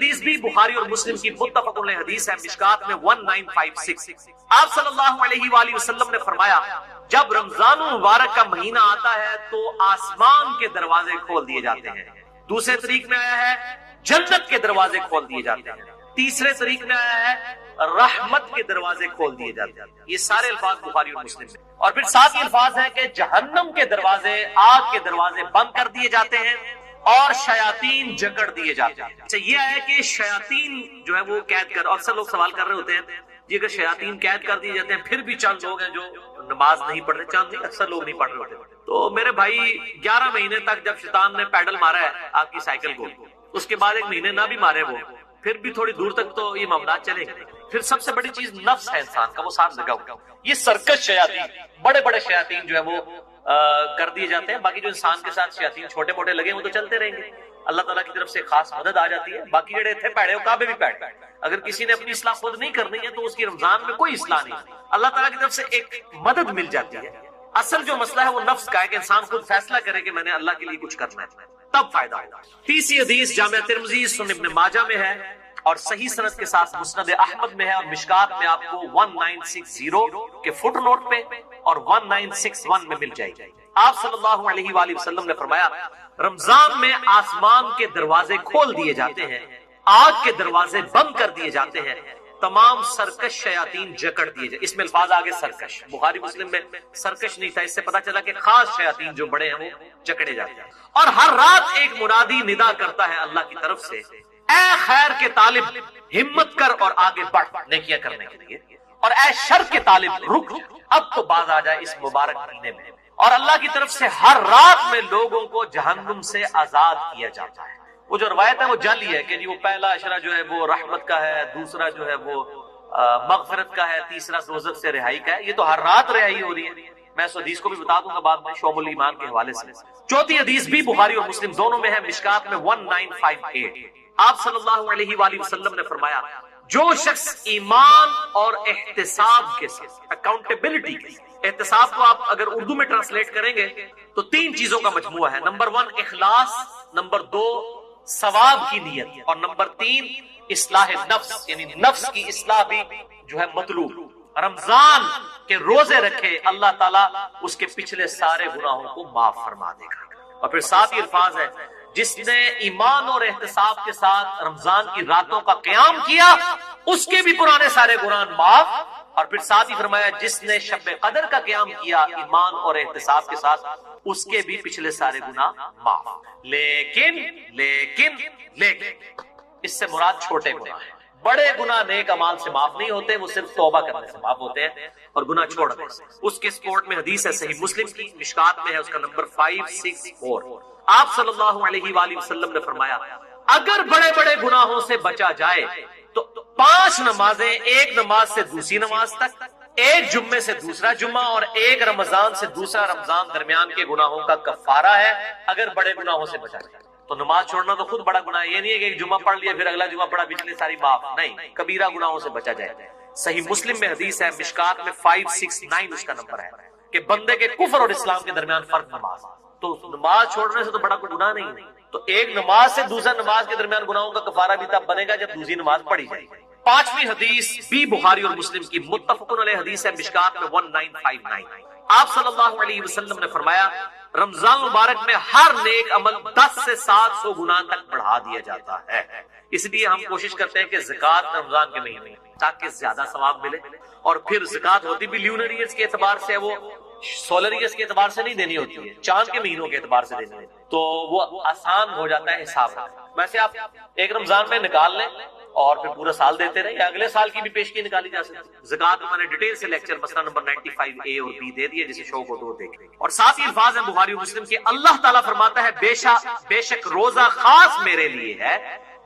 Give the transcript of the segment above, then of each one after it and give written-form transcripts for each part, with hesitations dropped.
حدیث بھی بخاری اور مسلم کی متفق علیہ حدیث ہے، مشکات میں 1956۔ آپ صلی اللہ علیہ وآلہ وسلم نے فرمایا جب رمضان المبارک کا مہینہ آتا ہے تو آسمان کے دروازے کھول دیے جاتے ہیں۔ دوسرے طریق میں آیا ہے جنت کے دروازے کھول دیے جاتے ہیں۔ تیسرے طریق میں آیا ہے رحمت کے دروازے کھول دیے جاتے ہیں۔ یہ سارے الفاظ بخاری اور مسلم میں، اور پھر ساتھ ہی الفاظ ہیں کہ جہنم کے دروازے، آگ کے دروازے بند کر دیے جاتے ہیں اور شیاطین جکڑ دیے جاتے ہیں۔ اچھا یہ ہے کہ شیاطین جو ہے وہ قید کر، اکثر لوگ سوال کر رہے ہوتے ہیں جی اگر شیاطین قید کر دیے جاتے ہیں پھر بھی چند لوگ ہیں جو نماز نہیں پڑھ رہے، چند نہیں اکثر لوگ نہیں پڑھ رہے ہوتے، تو میرے بھائی 11 مہینے تک جب شیطان نے پیڈل مارا ہے آپ کی سائیکل کو، اس کے بعد 1 مہینے نہ بھی مارے وہ، پھر بھی تھوڑی دور تک تو یہ معاملات چلیں گے۔ پھر سب سے بڑی چیز نفس ہے انسان کا، وہ ساتھ لگا ہوا، یہ سرکش شیاطین، بڑے بڑے شیاطین جو ہے وہ کر دیے جاتے ہیں۔ باقی جو انسان کے ساتھ شیاطین چھوٹے موٹے لگے وہ تو چلتے رہیں گے، اللہ تعالیٰ کی طرف سے خاص مدد آ جاتی ہے۔ باقی جڑے تھے پیڑے وہ کعبے بھی پیڑ، اگر کسی نے اپنی اصلاح خود نہیں کرنی ہے تو اس کی رمضان میں کوئی اصلاح نہیں، اللہ تعالیٰ کی طرف سے ایک مدد مل جاتی ہے۔ اصل جو مسئلہ ہے وہ نفس کا ہے کہ انسان خود فیصلہ کرے کہ میں نے اللہ کے لیے کچھ کرنا ہے، تب فائدہ ہوگا۔ تیسری حدیث جامع ترمذی، سنن ابن ماجہ میں ہے اور صحیح سند کے ساتھ مسند احمد میں ہے، اور مشکات میں آپ کو 1960 کے فٹ نوٹ پہ اور 1961 میں مل جائے گی۔ آپ صلی اللہ علیہ وآلہ وسلم نے فرمایا رمضان میں آسمان کے دروازے کھول دیے جاتے ہیں، آگ کے دروازے بند کر دیے جاتے ہیں، تمام سرکش شیاطین جکڑ دیے جائے۔ اس میں الفاظ آگے سرکش، بخاری مسلم میں سرکش نہیں تھا، اس سے پتا چلا کہ خاص شیاطین جو بڑے ہیں وہ جکڑے جاتے ہیں۔ اور ہر رات ایک منادی ندا کرتا ہے اللہ کی طرف سے، اے خیر کے طالب ہمت کر اور آگے بڑھ نیکیاں کرنے کے لیے، اور اے شر کے طالب رک اب تو باز آ جائے اس مبارک مہینے میں۔ اور اللہ کی طرف سے ہر رات میں لوگوں کو جہنم سے آزاد کیا جاتا ہے۔ وہ جو روایت ہے وہ جعلی ہے کہ جی وہ پہلا اشرہ جو ہے وہ رحمت کا ہے، دوسرا جو ہے وہ مغفرت کا ہے، تیسرا دوزخ سے رہائی کا ہے، یہ تو ہر رات رہائی ہو رہی ہے۔ میں اس حدیث کو بھی بتا دوں گا بعد میں شعب الایمان کے حوالے سے۔ چوتھی حدیث بھی بخاری اور مسلم دونوں میں ہے، مشکات میں 1958۔ آپ صلی اللہ علیہ وآلہ وسلم نے فرمایا جو شخص ایمان اور احتساب کے ساتھ، اکاؤنٹیبلٹی کے ساتھ، احتساب کو آپ اگر اردو میں ٹرانسلیٹ کریں گے تو 3 چیزوں کا مجموعہ ہے، نمبر 1 اخلاص، نمبر 2 ثواب کی نیت، اور نمبر 3 اصلاح نفس، یعنی نفس کی اصلاح بھی جو ہے مطلوب۔ رمضان کے روزے رکھے اللہ تعالیٰ اس کے پچھلے سارے گناہوں کو معاف فرما دے گا۔ اور پھر ساتھ ہی الفاظ ہے جس نے ایمان اور احتساب کے ساتھ رمضان کی راتوں کا قیام کیا اس کے بھی پرانے سارے گناہ معاف، اور پھر ساتھ ہی فرمایا جس نے شب قدر کا قیام کیا ایمان اور احتساب کے ساتھ اس کے بھی پچھلے سارے گناہ معاف۔ لیکن اس سے مراد چھوٹے گناہ ہیں، بڑے گناہ نیک اعمال سے معاف نہیں ہوتے، وہ صرف توبہ کرنے سے معاف ہوتے ہیں اور گناہ چھوڑنے سے۔ اس کے سپورٹ میں حدیث ہے صحیح مسلم کی، مشکات میں ہے، اس کا نمبر 564۔ آپ صلی اللہ علیہ وآلہ وسلم نے فرمایا اگر بڑے بڑے گناہوں سے بچا جائے تو 5 نمازیں، ایک نماز سے دوسری نماز تک، ایک جمعے سے دوسرا جمعہ، اور ایک رمضان سے دوسرا رمضان درمیان کے گناہوں کا کفارہ ہے اگر بڑے گناہوں سے بچا جائے۔ تو نماز چھوڑنا تو خود بڑا گناہ ہے، یہ نہیں ہے کہ ایک جمعہ پڑھ لیا پھر اگلا جمعہ پڑھا پچھلے ساری معاف، نہیں، کبیرہ گناہوں سے بچا جائے۔ صحیح مسلم میں حدیث ہے، مشکات میں 569 اس کا نمبر ہے کہ بندے کے کفر اور اسلام کے درمیان فرق نماز، تو نماز چھوڑنے سے تو بڑا کوئی گناہ نہیں، تو ایک نماز سے دوسرا نماز کے درمیان گناہوں کا کفارہ بھی تب بنے گا جب دوسری نماز پڑھی جائے گی۔ 5ویں حدیث بھی بخاری اور مسلم کی متفق علیہ حدیث ہے، مشکات میں 1959۔ آپ صلی اللہ علیہ وسلم نے فرمایا رمضان مبارک میں ہر نیک عمل 10 سے 700 گنا تک بڑھا دیا جاتا ہے۔ اس لیے ہم کوشش کرتے ہیں کہ زکوٰۃ رمضان کے مہینے میں تاکہ زیادہ ثواب ملے، اور پھر زکوٰۃ ہوتی بھی لیونر ایئرز کے اعتبار سے، وہ سولر ایئرز کے اعتبار سے نہیں دینی ہوتی ہے، چاند کے مہینوں کے اعتبار سے دینی ہوتی ہے، تو وہ آسان ہو جاتا ہے حساب۔ ویسے آپ ایک رمضان میں نکال لیں اور پھر پورا سال دیتے رہیں، یا اگلے سال کی بھی پیشگی نکالی جا سکتی ہے۔ زکوٰۃ میں نے ڈیٹیل سے لیکچر مسئلہ نمبر 95A اور B دے دیا، جسے شوق ہو تو وہ دیکھیں۔ اور ساتھ ہی الفاظ ہیں بخاری و مسلم کے، اللہ تعالیٰ فرماتا ہے بے شک روزہ خاص میرے لیے ہے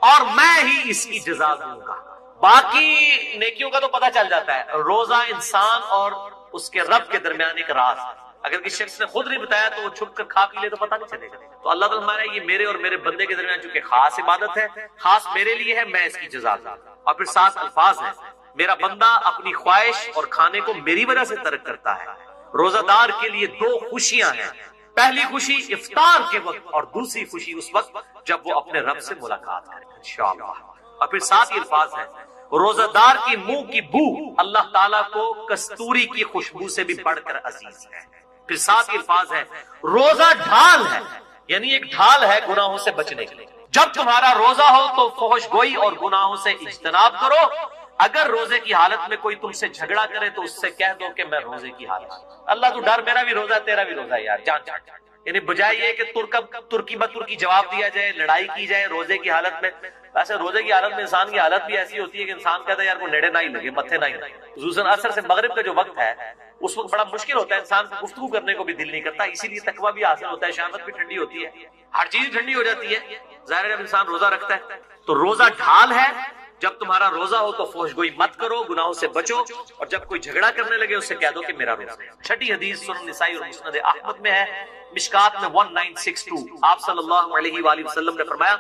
اور میں ہی اس کی جزا دوں گا۔ باقی نیکیوں کا تو پتہ چل جاتا ہے، روزہ انسان اور اس کے رب کے درمیان ایک راز ہے، اگر کسی شخص نے خود نہیں بتایا تو وہ چھپ کر کھا پی لے تو پتہ نہیں چلے گا۔ تو اللہ تعالیٰ ہمارا یہ میرے اور میرے بندے کے درمیان چونکہ خاص عبادت ہے، خاص میرے لیے ہے، میں اس کی جزا دوں گا۔ اور پھر 7 الفاظ ہیں، میرا بندہ اپنی خواہش اور کھانے کو میری وجہ سے ترک کرتا ہے۔ روزہ دار کے لیے 2 خوشیاں ہیں، پہلی خوشی افطار کے وقت اور دوسری خوشی اس وقت جب وہ اپنے رب سے ملاقات کرے انشاءاللہ۔ اور پھر ساتھ ہی الفاظ ہیں روزہ دار کی منہ کی بو اللہ تعالیٰ کو کستوری کی خوشبو سے بھی بڑھ کر عزیز ہے. پھر ساتھ ہی الفاظ ہے روزہ ڈھال ہے، یعنی ایک ڈھال ہے گناہوں سے بچنے کے لیے. جب تمہارا روزہ ہو تو فحش گوئی اور گناہوں سے اجتناب کرو. اگر روزے کی حالت میں کوئی تم سے جھگڑا کرے تو اس سے کہہ دو کہ میں روزے کی حالت میں. اللہ تو ڈر، میرا بھی روزہ ہے تیرا بھی روزہ ہے یار، جان جان. یعنی بجائے یہ کہ ترکی بترکی جواب دیا جائے، لڑائی کی جائے روزے کی حالت میں. ویسے روزے کی حالت میں انسان کی حالت بھی ایسی ہوتی ہے کہ انسان کہتا ہے یار کو نیڑے نہ ہی لگے، متھے نہ ہی لگے. خصوصاً عصر سے مغرب کا جو وقت ہے اس وقت بڑا مشکل ہوتا ہے، انسان کو گفتگو کرنے کو بھی دل نہیں کرتا. اسی لیے تقویٰ بھی حاصل ہوتا ہے، شہوت بھی ٹھنڈی ہوتی ہے، ہر چیز ٹھنڈی ہو جاتی ہے. ظاہر ہے جب انسان روزہ رکھتا ہے تو روزہ ڈھال ہے. جب تمہارا روزہ ہو تو فحش گوئی مت کرو، گناہوں سے بچو، اور جب کوئی جھگڑا کرنے لگے اس سے کہہ دو کہ میرا روزہ ہے. چھٹی حدیث سنن نسائی اور مسند احمد میں ہے، مشکات میں 1962. آپ صلی اللہ علیہ وآلہ وسلم نے فرمایا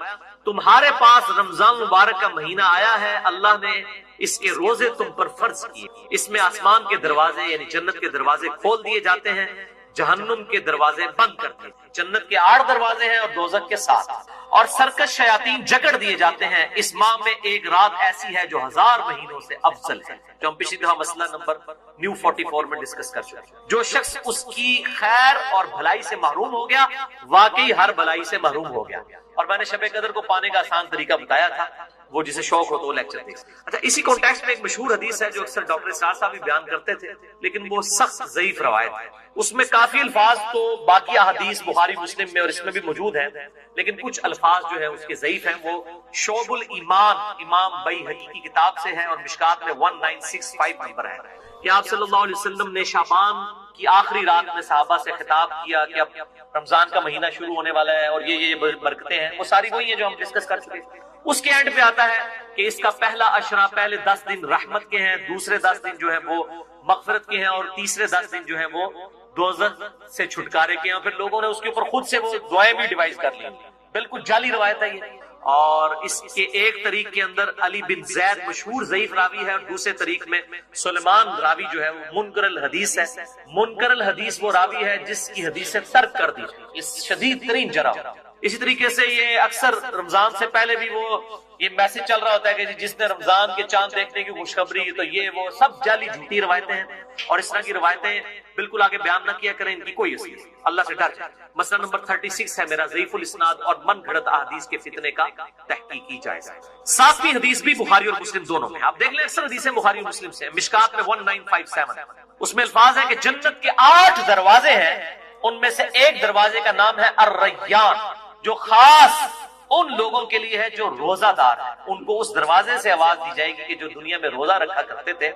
تمہارے پاس رمضان مبارک کا مہینہ آیا ہے، اللہ نے اس کے روزے تم پر فرض کیے. اس میں آسمان کے دروازے یعنی جنت کے دروازے کھول دیے جاتے ہیں، جہنم کے دروازے بند کر دیے. جنت کے 8 دروازے ہیں اور دوزخ کے 7، اور سرکش شیاطین جکڑ دیے جاتے ہیں. اس ماہ میں ایک رات ایسی ہے جو 1000 مہینوں سے افضل ہے، جو ہم پچھلی دفعہ مسئلہ نمبر نیو 44 میں ڈسکس کر چکے. جو شخص اس کی خیر اور بھلائی سے محروم ہو گیا واقعی ہر بھلائی سے محروم ہو گیا. اور میں نے شب قدر کو پانے کا آسان طریقہ بتایا تھا، وہ جسے شوق ہو تو وہ لیکچر دیکھ. اچھا، اسی کانٹیکسٹ میں ایک مشہور حدیث ہے جو اکثر ڈاکٹر اسرار صاحب بھی بیان کرتے تھے، لیکن وہ سخت ضعیف روایت ہے. اس میں کافی الفاظ تو باقی احادیث بخاری مسلم میں اور اس میں بھی موجود ہیں، لیکن کچھ الفاظ جو ہیں اس کے ضعیف ہیں. وہ شعب الایمان امام بیہقی کی کتاب سے ہے اور مشکات میں 1965 نمبر ہے کہ آپ صلی اللہ علیہ وسلم نے شعبان کی آخری رات میں صحابہ سے خطاب کیا کہ اب رمضان کا مہینہ شروع ہونے والا ہے اور یہ برکتیں ہیں. وہ ساری وہی ہیں جو ہم ڈسکس کر چکے. اس کے اینڈ پہ آتا ہے کہ اس کا پہلا عشرہ، پہلے 10 دن رحمت کے ہیں، دوسرے 10 دن جو ہیں وہ مغفرت کے ہیں، اور تیسرے 10 دن جو ہیں وہ دوزخ سے چھٹکارے کے ہیں. اور پھر لوگوں نے اس کے اوپر خود سے وہ دعائیں بھی ڈیوائز کر لی. بالکل جعلی روایت ہے یہ. اور اس کے ایک طریق کے اندر علی بن زید مشہور ضعیف راوی ہے، اور دوسرے طریق میں سلیمان راوی جو ہے وہ منکر الحدیث ہے. منکر الحدیث وہ راوی ہے جس کی حدیثیں ترک کر دی، اس شدید ترین جرح. اسی طریقے سے یہ اکثر رمضان سے پہلے بھی وہ یہ میسج چل رہا ہوتا ہے کہ جس نے رمضان کے چاند دیکھنے کی خوشخبری، تو یہ وہ سب جعلی جھوٹی روایتیں ہیں. اور اس طرح کی روایتیں بالکل آگے بیان نہ کیا کریں، ان کی کوئی اصل نہیں. اللہ سے ڈر جائے. مسئلہ نمبر 36 ہے میرا ضعیف الاسناد اور من گھڑت احادیث کے فتنے کا تحقیق کی جائے. 7ویں حدیث بھی بخاری اور مسلم دونوں میں. آپ دیکھ لیں اکثر حدیثیں بخاری اور مسلم سے. مشکات میں 1957 اس میں الفاظ ہے کہ جنت کے 8 دروازے ہیں، ان میں سے ایک دروازے کا نام ہے الریان، جو خاص ان لوگوں کے لیے ہے جو روزہ دار ہیں. ان کو اس دروازے سے آواز دی جائے گی کہ جو دنیا میں روزہ رکھا کرتے تھے.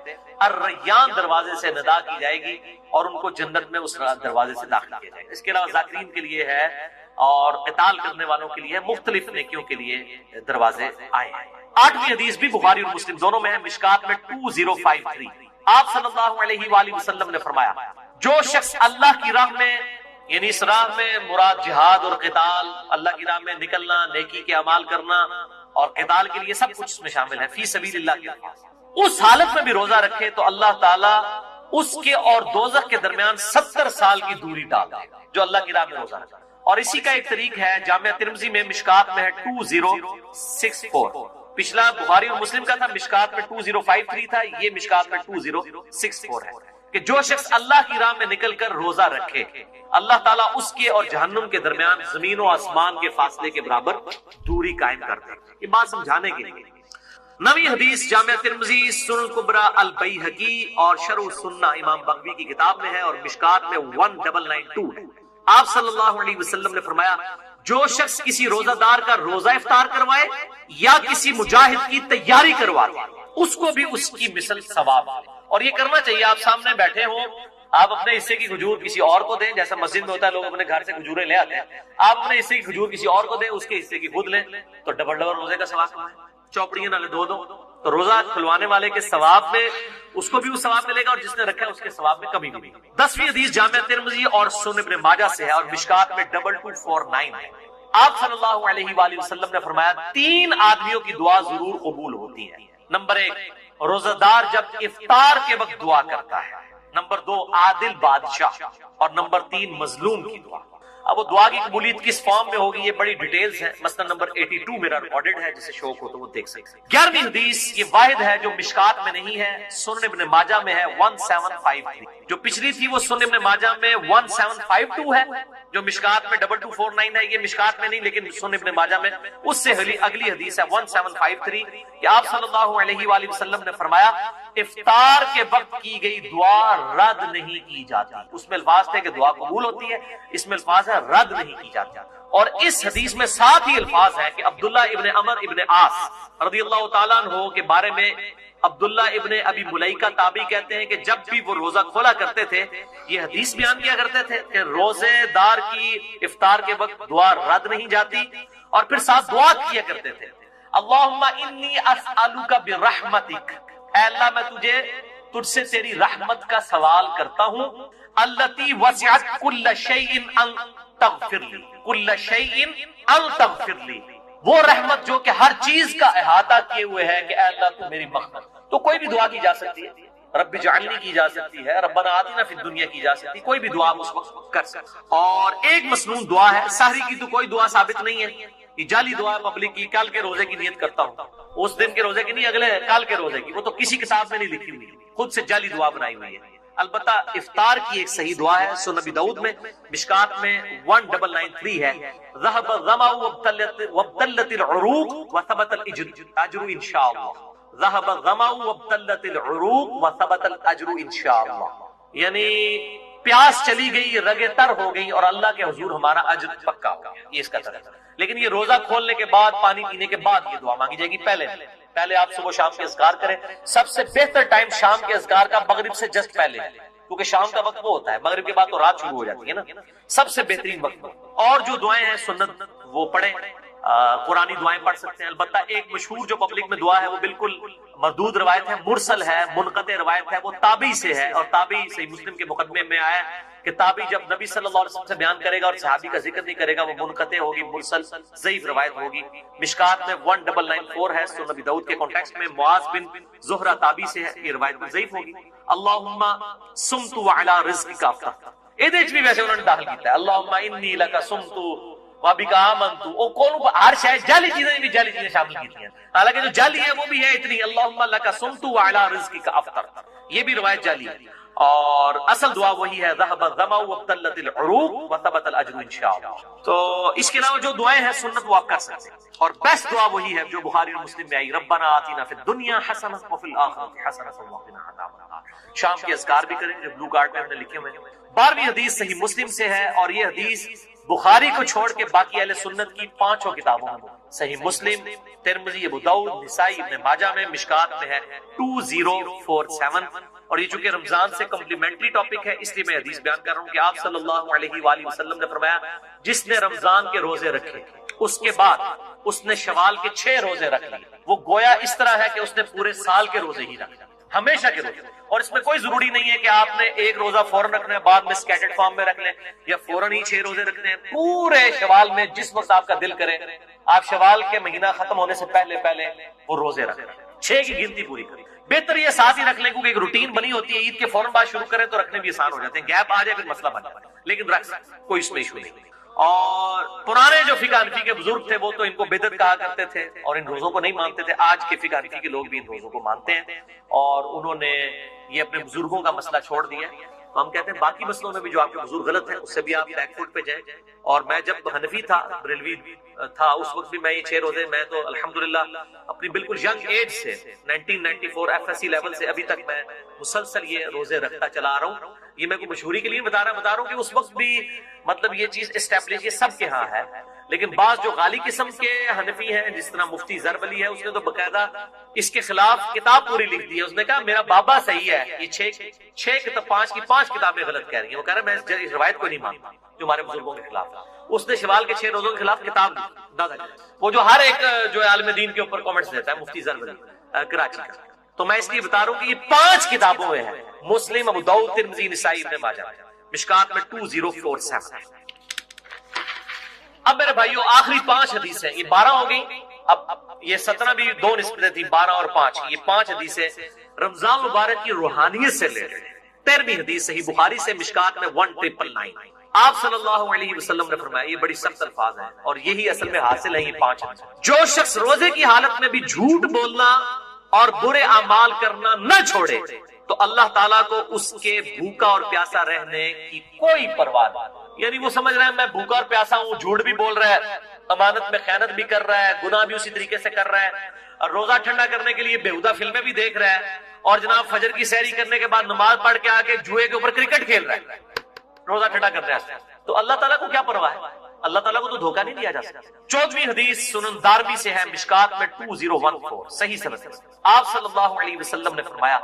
الریان دروازے سے ندا کی جائے گی اور ان کو جنت میں اس دروازے سے داخل کیا جائے گا. اس کے علاوہ ذاکرین کے لیے ہے اور قتال کرنے والوں کے لیے مختلف نیکیوں کے لیے دروازے آئے ہیں. 8ویں حدیث بھی بخاری اور مسلم دونوں میں ہے. مشکات میں 2053 آپ صلی اللہ علیہ وآلہ وسلم نے فرمایا جو شخص اللہ کی راہ میں، یعنی اس راہ میں مراد جہاد اور قتال، اللہ کی راہ میں نکلنا، نیکی کے اعمال کرنا اور قتال کے لیے سب کچھ اس میں شامل ہے، فی سبیل اللہ کے الفاظ، اس حالت میں بھی روزہ رکھے تو اللہ تعالیٰ اس کے اور دوزخ کے درمیان 70 سال کی دوری ڈال دے گا جو اللہ کی راہ میں روزہ رکھے. اور اسی کا ایک طریق ہے جامعہ ترمذی میں، مشکات میں ہے 2064. پچھلا بخاری اور مسلم کا تھا، مشکات میں 2053 تھا، یہ مشکات میں 2064 ہے کہ جو شخص اللہ کی راہ میں نکل کر روزہ رکھے اللہ تعالیٰ اس کے اور جہنم کے درمیان زمین و آسمان کے فاصلے کے برابر دوری قائم کر دے. یہ بات سمجھانے کے لیے 9ویں حدیث جامعہ ترمذی، سنن کبریٰ البیہقی اور شرح السنہ امام بغوی کی کتاب میں ہے اور مشکات میں 1992 ہے. آپ صلی اللہ علیہ وسلم نے فرمایا جو شخص کسی روزہ دار کا روزہ افطار کروائے یا کسی مجاہد کی تیاری کروائے اس کو بھی اس کی مثل ثواب. اور یہ کرنا چاہیے. آپ سامنے بیٹھے ہوں، آپ اپنے حصے کی کھجور کسی اور کو دیں، جیسا مسجد میں ہوتا ہے لوگ اپنے گھر سے کھجوریں لے آتے ہیں، آپ اپنے حصے کی کھجور کسی اور کو دیں، اس کے حصے کی خود لیں تو ڈبل روزے کا ثواب ہے. چوپڑیاں نہ لے دو تو روزہ کھلوانے والے کے ثواب میں اس کو بھی وہ ثواب ملے گا اور جس نے رکھا ہے اس کے ثواب میں کمی بھی نہیں. 10ویں حدیث جامعہ ترمذی اور سنن ابن ماجہ سے ہے اور مشکات میں 2249 ہے. آپ صلی اللہ علیہ وآلہ وسلم نے فرمایا 3 آدمیوں کی دعا ضرور قبول ہوتی ہے. نمبر 1 روزہ دار جب افطار کے وقت دعا کرتا ہے. نمبر 2 عادل بادشاہ، اور نمبر 3 مظلوم کی دعا. اب وہ دعا کی قبولیت کس فارم میں ہوگی یہ بڑی ڈیٹیلز ہیں، مسئلہ نمبر 82 میرا ریکارڈڈ ہے، جسے شوق ہو تو وہ دیکھ سکتے ہیں۔ 11ویں حدیث یہ واحد ہے جو مشکات میں نہیں ہے، سنن ابن ماجہ میں ہے 1753، جو پچھلی تھی وہ سنن ابن ماجہ میں 1752 ہے، جو مشکات میں 2249 ہے، یہ مشکات میں نہیں لیکن سنن ابن ماجہ میں، اس سے اگلی حدیث ہے 1753 کہ آپ صلی اللہ علیہ وآلہ وسلم نے فرمایا افطار کے وقت کی گئی دعا رد نہیں کی جاتی۔ اس میں الفاظ تھے کہ دعا قبول ہوتی ہے، اس میں الفاظ ہے رد نہیں کی جاتی، اور اس حدیث میں ساتھ ہی الفاظ ہیں کہ عبداللہ ابن عمر ابن عاص رضی اللہ تعالیٰ عنہ کے بارے میں عبداللہ ابن ابی ملیکہ تابعی کہتے ہیں کہ جب بھی وہ روزہ کھولا کرتے تھے یہ حدیث بیان کیا کرتے تھے کہ روزے دار کی افطار کے وقت دعا رد نہیں جاتی، اور پھر ساتھ دعا کیا کرتے تھے اللہم انی اسألک برحمتک، اے اللہ میں تجھ سے تیری رحمت کا سوال کرتا ہوں، التی وسعت کل شیء ان تغفر لی، کل شیء ان تغفر لی، وہ رحمت جو کہ ہر چیز کا احاطہ کیے ہوئے ہے کہ اے اللہ تو میری مغفرت۔ تو کوئی بھی دعا کی جا سکتی ہے، رب اجعلنی کی جا سکتی ہے، ربنا آتنا فی الدنیا کی جا سکتی ہے، کوئی بھی دعا آپ اس وقت کر سکتے۔ اور ایک مسنون دعا ہے، سحری کی تو کوئی دعا ثابت نہیں ہے، یہ جعلی دعا پبلک کی، کل کے روزے کی نیت کرتا ہوں، اس دن کے روزے کی نہیں، اگلے کل کے روزے کی، وہ تو کسی کتاب میں نہیں لکھی ہوئی، خود سے جعلی دعا بنائی ہوئی ہے۔ البتہ افطار کی ایک صحیح دعا ہے، سنن نبی داؤد میں مشکات میں 1993 ہے، ذهب الظمأ وابتلت العروق وثبت الاجر انشاءاللہ، ذهب الظمأ وابتلت العروق وثبت الاجر انشاءاللہ، یعنی پیاس چلی گئی، رگیں تر ہو گئی، اور اللہ کے حضور ہمارا اجر پکا ہو گیا، یہ اس کا طرح۔ لیکن یہ روزہ کھولنے کے بعد، پانی پینے کے بعد یہ دعا مانگی جائے گی، پہلے آپ صبح شام کے اذکار کریں، سب سے بہتر ٹائم شام کے اذکار کا مغرب سے جسٹ پہلے ہے، کیونکہ شام کا وقت وہ ہوتا ہے، مغرب کے بعد تو رات شروع ہو جاتی ہے نا، سب سے بہترین وقت۔ اور جو دعائیں ہیں سنت وہ پڑھیں، قرآنی دعائیں پڑھ سکتے ہیں۔ البتہ ایک مشہور جو پبلک میں دعا ہے وہ بالکل مردود روایت ہے، مرسل ہے، منقطع روایت ہے، وہ تابعی سے ہے، اور تابعی صحیح مسلم کے مقدمے میں آیا ہے کہ تابعی جب نبی صلی اللہ علیہ وسلم سے بیان کرے گا اور صحابی کا ذکر نہیں کرے گا وہ منقطع ہوگی، مرسل ضعیف روایت ہوگی۔ مشکات میں 1994 ہے، سنن نبی داؤد کے کانٹیکسٹ میں معاذ بن زہرہ تابعی سے ہے، یہ روایت ضعیف ہوگی۔ اللہم صمت وعلی رزقک افطرت، یہ بھی ویسے انہوں نے داخل کیتا ہے، اللہم انی لک صمت وبک آمنت، او کون ہر شاید جعلی چیزیں بھی جعلی چیزیں شامل کی ہیں، حالانکہ جو جعلی ہے وہ بھی ہے اتنی، اللہم لک صمت وعلی رزقک افطرت، یہ بھی روایت جعلی ہے، اور اصل دعا وہی ہے ذهب الظمأ وابتلت العروق وثبت الاجر انشاءاللہ۔ تو اس کے علاوہ جو دعائیں ہیں سنت وہ آپ کر سکتے ہیں، اور بیسٹ دعا وہی ہے جو بخاری اور مسلم میں آئی، ربنا آتنا فی الدنیا حسنہ وفی الآخرۃ حسنہ وقنا عذاب النار۔ شام کے اذکار بھی کریں جو بلو کارڈ میں ہم نے لکھے ہوئے ہیں۔ 12ویں حدیث صحیح مسلم سے ہے، اور یہ حدیث بخاری کو چھوڑ کے باقی اہل سنت کی 5 کتابوں میں، صحیح مسلم، ترمذی، ابو داؤد، نسائی، ابن ماجہ میں، مشکات میں ہے 2047۔ اور یہ چونکہ رمضان سے کمپلیمنٹری ٹاپک ہے اس لیے میں حدیث بیان کر رہا ہوں کہ آپ صلی اللہ علیہ وآلہ وسلم نے فرمایا جس نے رمضان کے روزے رکھے اس کے بعد اس نے شوال کے 6 روزے رکھ لیے، وہ گویا اس طرح ہے کہ اس نے پورے سال کے روزے ہی رکھے، ہمیشہ کے روزے۔ اور اس میں کوئی ضروری نہیں ہے کہ آپ نے ایک روزہ فوراً رکھنا ہے، بعد میں سکیٹرڈ فارم میں رکھ لیں، یا فوراً ہی 6 روزے رکھنے ہیں، پورے شوال میں جس وقت آپ کا دل کرے آپ شوال کے مہینہ ختم ہونے سے پہلے وہ روزے رکھیں، 6 کی گنتی پوری کریں۔ بہتر یہ ساتھ ہی رکھ لیں کیونکہ ایک روٹین بنی ہوتی ہے، عید کے فوراً بعد شروع کریں تو رکھنے بھی آسان ہو جاتے ہیں، گیپ آ جائے پھر مسئلہ بن جائے، لیکن رکھ کوئی اس میں ایشو نہیں۔ اور پرانے جو فقہ حنفی کے بزرگ تھے وہ تو ان کو بدعت کہا کرتے تھے اور ان روزوں کو نہیں مانتے تھے، آج کے فقہ حنفی کے لوگ بھی ان روزوں کو مانتے ہیں، اور انہوں نے یہ اپنے بزرگوں کا مسئلہ چھوڑ دیا ہے۔ تو ہم کہتے ہیں باقی مسئلوں میں بھی جو آپ کے بزرگ غلط ہیں اس سے بھی آپ بیک فوٹ پہ جائیں۔ اور میں جب حنفی تھا، بریلوی تھا، اس وقت بھی میں یہ 6 روزے، میں تو الحمدللہ اپنی بالکل ینگ ایج سے 1994 FSC لیول سے ابھی تک میں مسلسل یہ روزے رکھتا چلا رہا ہوں۔ یہ میں کوئی مشہوری کے لیے بتا رہا ہوں کہ اس وقت بھی مطلب یہ چیز اسٹیبلش یہ سب کے ہاں ہے، لیکن بعض جو غالی قسم کے حنفی ہیں جس طرح مفتی ضرب علی ہے، اس نے تو باقاعدہ اس کے خلاف کتاب پوری لکھ دی ہے۔ اس نے کہا میرا بابا صحیح ہے، یہ 6 کتاب 5 کتابیں غلط کہہ رہی ہیں۔ وہ کہہ رہا ہے میں اس روایت کو نہیں مانتا جو ہمارے بزرگوں کے خلاف۔ اس نے شوال کے 6 روزوں کے خلاف کتاب لکھی، وہ جو ہر ایک جو عالم دین کے اوپر کامنٹس دیتا ہے، مفتی ضرب علی کراچی کا۔ تو میں اس لیے بتا رہا ہوں کہ یہ 5 کتابوں میں ہے، مسلم، ابو داؤد، ترمذی، نسائی، ابن ماجہ، مشکات میں 2047۔ اب میرے بھائیو آخری 5 حدیث ہیں، یہ 12 ہو گئی، اب یہ 17 بھی 2 نسبتیں تھی، 12 اور 5، یہ 5 حدیثیں رمضان مبارک کی روحانیت سے لے رہے ہیں۔ 13ویں حدیث صحیح بخاری سے، مشکات میں 1999۔ آپ صلی اللہ علیہ وسلم نے فرمایا، یہ بڑی سخت الفاظ ہیں اور یہی اصل میں حاصل ہے یہ 5، جو شخص روزے کی حالت میں بھی جھوٹ بولنا اور برے اعمال کرنا نہ چھوڑے تو اللہ تعالیٰ کو اس کے بھوکا اور پیاسا رہنے کی کوئی پرواہ نہیں۔ یعنی وہ سمجھ رہے ہیں میں بھوکا اور پیاسا ہوں، جھوٹ بھی بول رہا ہے، امانت میں خیانت بھی کر رہا ہے، گناہ بھی اسی طریقے سے کر رہا ہے، اور روزہ ٹھنڈا کرنے کے لیے بیہودہ فلمیں بھی دیکھ رہا ہے، اور جناب فجر کی سحری کرنے کے بعد نماز پڑھ کے آ کے جوئے کے اوپر کرکٹ کھیل رہا ہے روزہ ٹھنڈا کرنے سے، تو اللہ تعالیٰ کو کیا پرواہ ہے؟ اللہ تعالیٰ کو تو دھوکہ نہیں دیا جا سکتا۔ 14ویں حدیث سنن دارمی سے ہے، مشکات میں 2014 صحیح سند۔ آپ صلی اللہ علیہ وسلم نے فرمایا،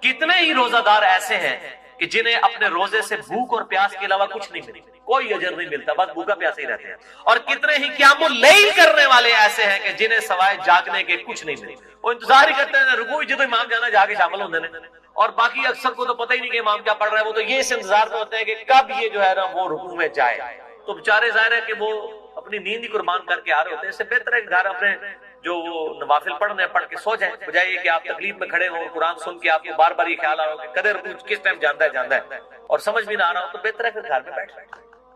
کتنے ہی روزہ دار ایسے ہیں کہ جنہیں اپنے روزے سے بھوک اور پیاس کے علاوہ کچھ نہیں ملتی، کوئی اجر نہیں ملتا، بس بھوکا پیاسے ہی رہتے ہیں، اور کتنے ہی قیام اللیل کرنے والے ایسے ہیں کہ جنہیں سوائے جاگنے کے کچھ نہیں ملتا، وہ انتظار ہی کرتے ہیں رکوع جدو امام جانا جا کے شامل ہوتے ہیں، اور باقی اکثر کو تو پتہ ہی نہیں کہ امام کیا پڑھ رہا ہے، وہ تو یہ اس انتظار میں ہوتے ہیں کہ کب یہ جو ہے نا وہ رکوع میں جائے، تو بیچارے ظاہر ہے کہ وہ اپنی نیند ہی قربان کر کے آ رہے ہوتے ہیں۔ اس سے بہتر ہے کہ گھر اپنے جو وہ نوافل پڑھنے پڑھ کے سو جائیں، بجائے یہ کہ آپ تکلیف میں کھڑے ہوں اور قرآن سن کے آپ کو بار بار یہ خیال آ رہا ہو کہ قدر کس ٹائم جانتا ہے اور سمجھ بھی نہ آ رہا ہو، تو بہتر ہے کہ گھر میں بیٹھ جائیں۔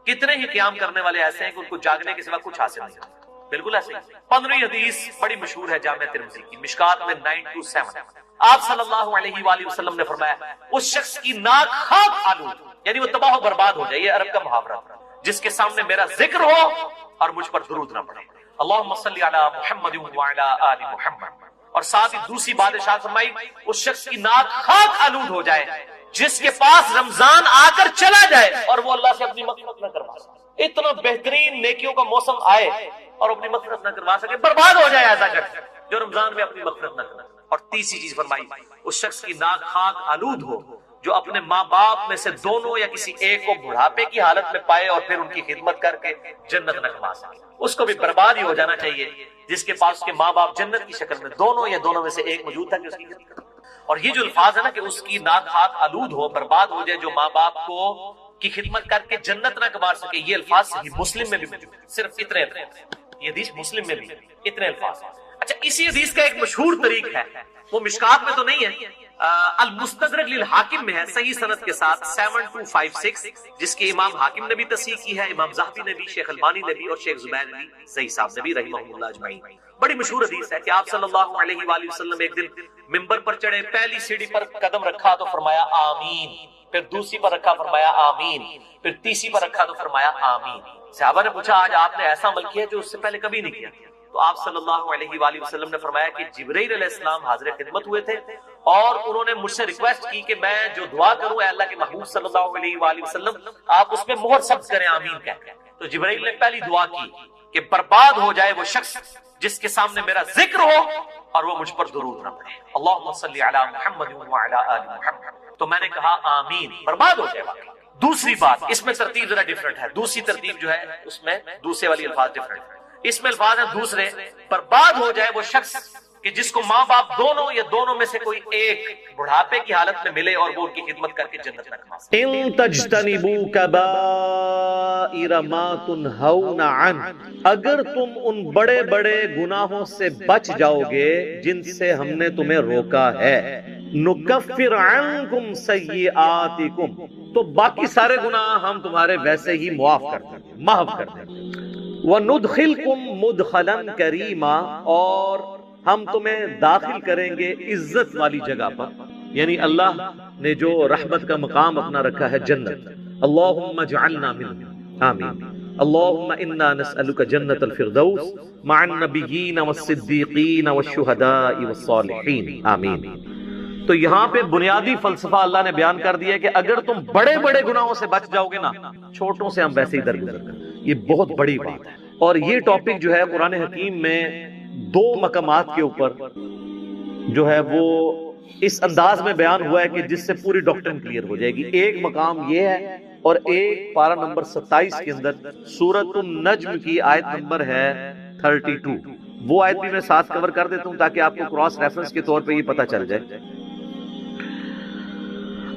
کتنے ہی قیام کرنے والے ایسے ہیں کہ ان کو جاگنے کے سوا کچھ حاصل نہیں ہوتا، بالکل ایسے ہی۔ 15ویں حدیث بڑی مشہور ہے جامع ترمذی کی، مشکات میں 927۔ آپ صلی اللہ علیہ وآلہ وسلم نے فرمایا، اس شخص کی ناک خاک آلود، یعنی وہ تباہ و برباد ہو جائے، یہ عرب کا محاورہ، جس کے سامنے میرا ذکر ہو اور مجھ پر درود نہ پڑے، اللہم صلی علی محمد وعلی آل محمد، اور ساتھ ہی دوسری بات ارشاد فرمائی، اس شخص کی ناک خاک آلود ہو جائے جس کے پاس رمضان آ کر چلا جائے اور وہ اللہ سے اپنی مغفرت نہ کروا سکے، اتنا بہترین نیکیوں کا موسم آئے اور اپنی مغفرت نہ کروا سکے، برباد ہو جائے ایسا شخص جو رمضان میں اپنی مغفرت نہ کرے۔ اور تیسری چیز فرمائی، اس شخص کی ناک خاک آلود ہو جو اپنے ماں باپ میں سے دونوں یا کسی ایک کو بڑھاپے کی حالت میں پائے اور پھر ان کی خدمت کر کے جنت نہ کما سکے، اس کو بھی برباد ہی ہو جانا چاہیے جس کے پاس اس کے ماں باپ جنت کی شکل میں دونوں یا دونوں میں سے ایک موجود تھا کہ اس کی خدمت کرے۔ اور یہ جو الفاظ ہے نا کہ اس کی ناک خاک آلود ہو، برباد ہو جائے، جو ماں باپ کو کی خدمت کر کے جنت نہ کما سکے، یہ الفاظ صحیح مسلم میں بھی موجود ہے، صرف اتنے الفاظ، یہ حدیث مسلم میں بھی اتنے الفاظ۔ اچھا، اسی حدیث کا ایک مشہور طریق ہے، وہ مشکات میں تو نہیں ہے، المستدرک للحاکم میں ہے صحیح سند کے ساتھ 7256، جس کی امام حاکم نے بھی تصحیح کی ہے، امام ذہبی نے بھی، شیخ البانی نے بھی، اور شیخ زبیر نے بھی، صحیح صاحب نے بھی رحمہ اللہ اجمعین۔ بڑی مشہور حدیث ہے کہ آپ صلی اللہ علیہ وآلہ وسلم ایک دن ممبر پر چڑھے، پہلی سیڑھی پر قدم رکھا تو فرمایا آمین، پھر دوسری پر رکھا فرمایا آمین، پھر تیسری پر رکھا تو فرمایا آمین۔ صحابہ نے پوچھا آج آپ نے ایسا عمل کیا جو اس سے پہلے کبھی نہیں کیا؟ تو آپ صلی اللہ علیہ وآلہ وسلم نے فرمایا کہ جبرائیل علیہ السلام حاضر خدمت ہوئے تھے اور انہوں نے مجھ سے ریکویسٹ کی کہ میں جو دعا کروں اے اللہ کے محبوب صلی اللہ علیہ وآلہ وسلم آپ اس میں مہر ثبت کریں آمین کہہ کے۔ تو جبرائیل نے پہلی دعا کی کہ برباد ہو جائے وہ شخص جس کے سامنے میرا ذکر ہو اور وہ مجھ پر درود نہ پڑے، اللہم صلی علی محمد وعلی آل محمد، تو میں نے کہا آمین، برباد ہو جائے واقعی۔ دوسری بات، اس میں ترتیب ذرا ڈیفرنٹ ہے، دوسری ترتیب جو ہے اس میں دوسرے والی الفاظ ڈیفرنٹ ہے، اس میں الفاظ ہیں دوسرے، برباد ہو جائے وہ شخص کہ جس کو ماں باپ دونوں یا دونوں میں سے کوئی ایک بڑھاپے کی حالت میں ملے اور وہ ان کی خدمت کر کے جنت نہ کما سکے۔ ان تجتنبوا کبائر ما تنہون عنہ، اگر تم ان بڑے بڑے گناہوں سے بچ جاؤ گے جن سے ہم نے تمہیں روکا ہے، نکفر عنکم سیئاتکم، تو باقی سارے گناہ ہم تمہارے ویسے ہی معاف کر دیں گے، محو کر دیں گے، وَنُدْخِلْكُمْ مُدْخَلًا كَرِيمًا، اور ہم تمہیں داخل کریں گے عزت والی جگہ پر، یعنی اللہ نے جو رحمت کا مقام اپنا رکھا ہے جنت، اللہم اجعلنا منہ، آمین، اللہم انا نسألک جنت الفردوس مع النبیین والصدیقین والشہداء والصالحین، آمین۔ تو یہاں پہ بنیادی فلسفہ اللہ نے بیان کر دیا ہے کہ اگر تم بڑے بڑے گناہوں سے بچ جاؤ گے نا، چھوٹوں سے ہم ویسے ہی درگزر کریں، یہ بہت بڑی بات ہے۔ اور یہ ٹاپک جو ہے قرآن حکیم میں 2 مقامات کے اوپر جو ہے وہ اس انداز میں بیان ہوا ہے کہ جس سے پوری ڈاکٹرن کلیئر ہو جائے گی۔ ایک مقام یہ ہے اور ایک پارہ نمبر 27 کے اندر سورۃ النجم کی آیت نمبر ہے 32، وہ آیت بھی میں ساتھ کور کر دیتا ہوں تاکہ آپ کو کراس ریفرنس کے طور پہ یہ پتہ چل جائے۔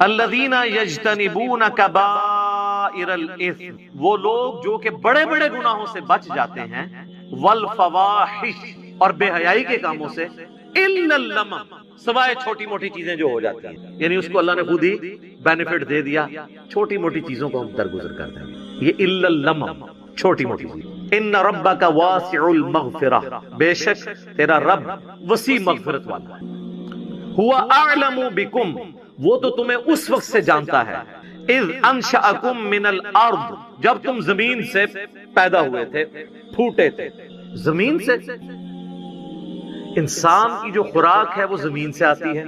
الذین یجتنبون کبائر الاثم، وہ لوگ جو کہ بڑے بڑے گناہوں سے بچ جاتے ہیں، والفواحش، اور بے حیائی کے کاموں سے، الا اللمم، سوائے چھوٹی موٹی چیزیں جو ہو جاتی ہیں، یعنی اس کو اللہ نے خود ہی بینیفٹ دے دیا، چھوٹی موٹی چیزوں کو ہم درگزر کر دیں گے۔ یہ الا اللمم چھوٹی موٹی چیز. ان ربک واسع المغفرہ، بے شک تیرا رب وسیع مغفرت والا ہے. ہوا اعلم بکم، وہ تو تمہیں اس وقت سے جانتا ہے، اذ انشأکم من الارض، جب تم زمین سے پیدا ہوئے تھے، پھوٹے تھے. زمین سے، انسان کی جو خوراک ہے وہ زمین سے آتی ہے،